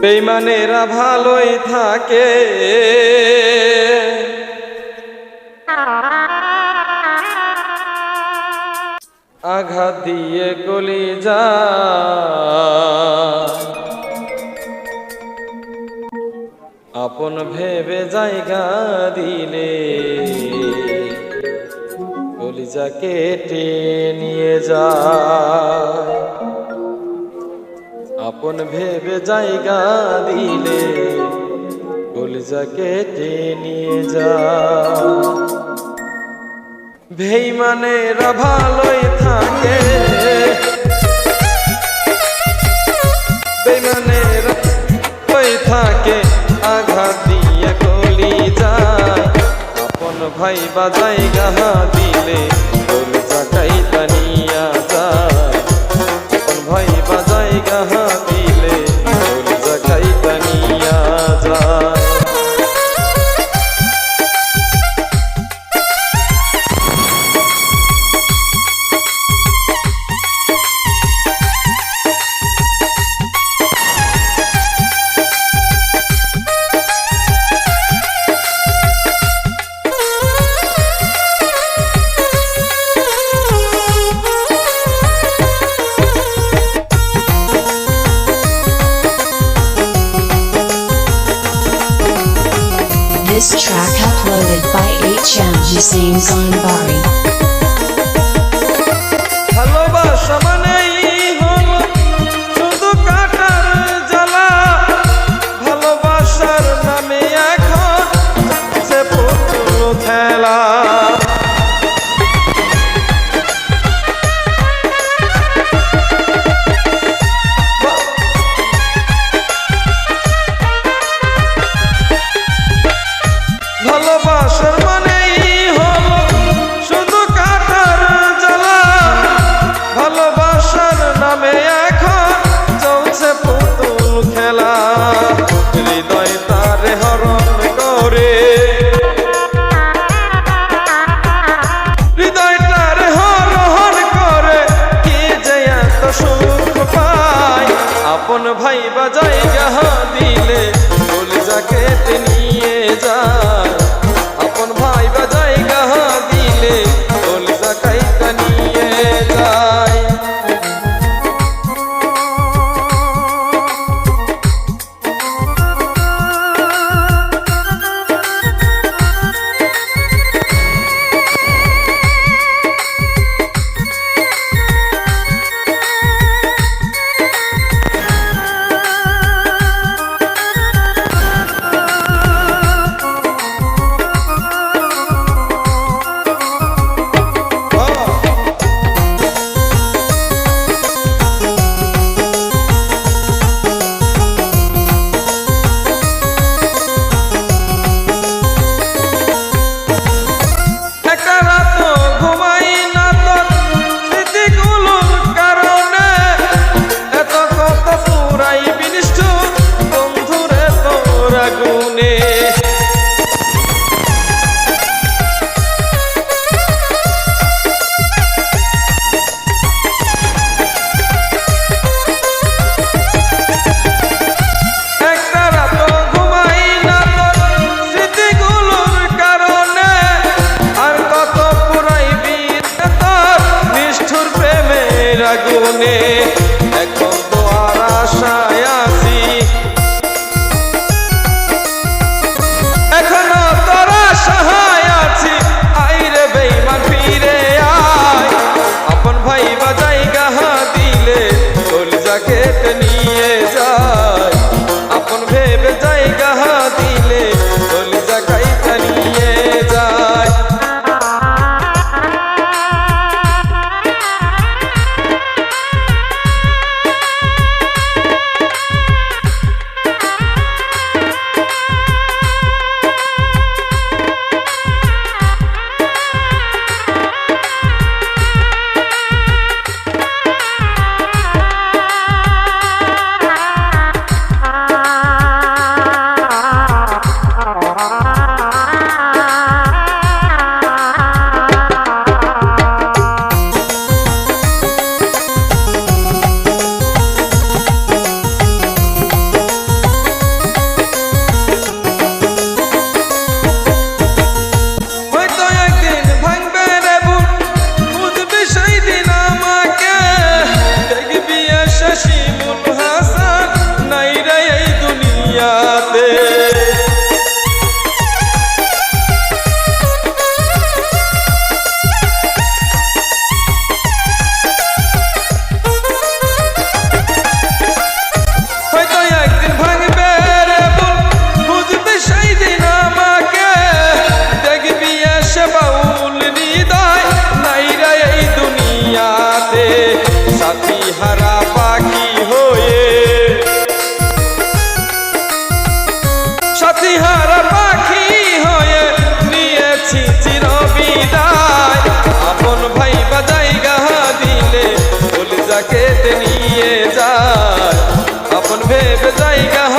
বেঈমানেরা ভালোই থাকে, আঘাত দিয়ে কলিজা আপন ভেবে জায়গা দিলে কলিজা কেটে নিয়ে যায়। আপন ভেবে জায়গা দিলে কলিজা কেটে নিয়ে যায়। বেঈমানেরা ভালোই থাকে, বেঈমানেরা ভালোই থাকে, আঘাত দিয়ে কলিজা আপন ভাই বা জায়গা দিলে কলিজা কাইটা নিয়া যায়। আপন ভাই বা জায়গা দিলে কলিজা কাইটা নিয়া যায়। This track uploaded by HM Hussein Zanbari. ভালোবাসা মানেই হলো শুধু কাটার জ্বালা, ভালোবাসার নামে এখন সে পুতুল খেলা। ভালোবাসার মানেই হলো শুধু কাটার জ্বালা, ভালোবাসার নামে এখন চলছে পুতুল খেলা। হৃদয় তারে হরণ করে, হৃদয় তারে হরণ করে, কি যে এত সুখ পায়। আপন ভাই বা জায়গা দিলে কলিজা কেটে নিয়ে যায়। আপন ভাই বা জায়গা দিলে কলিজা কাইটা নিয়ে যায়। এখন তো আর আশায় আছি, এখনো তোর আশায় আছি, আইরে বেঈমান ফিরে আয়। আপন ভাই বা জায়গা দিলে কলিজা কেটে নিয়ে যায়। আপন ভেবে জায়গা দিলে কলিজা কাইটা নিয়ে যায়। জায়গা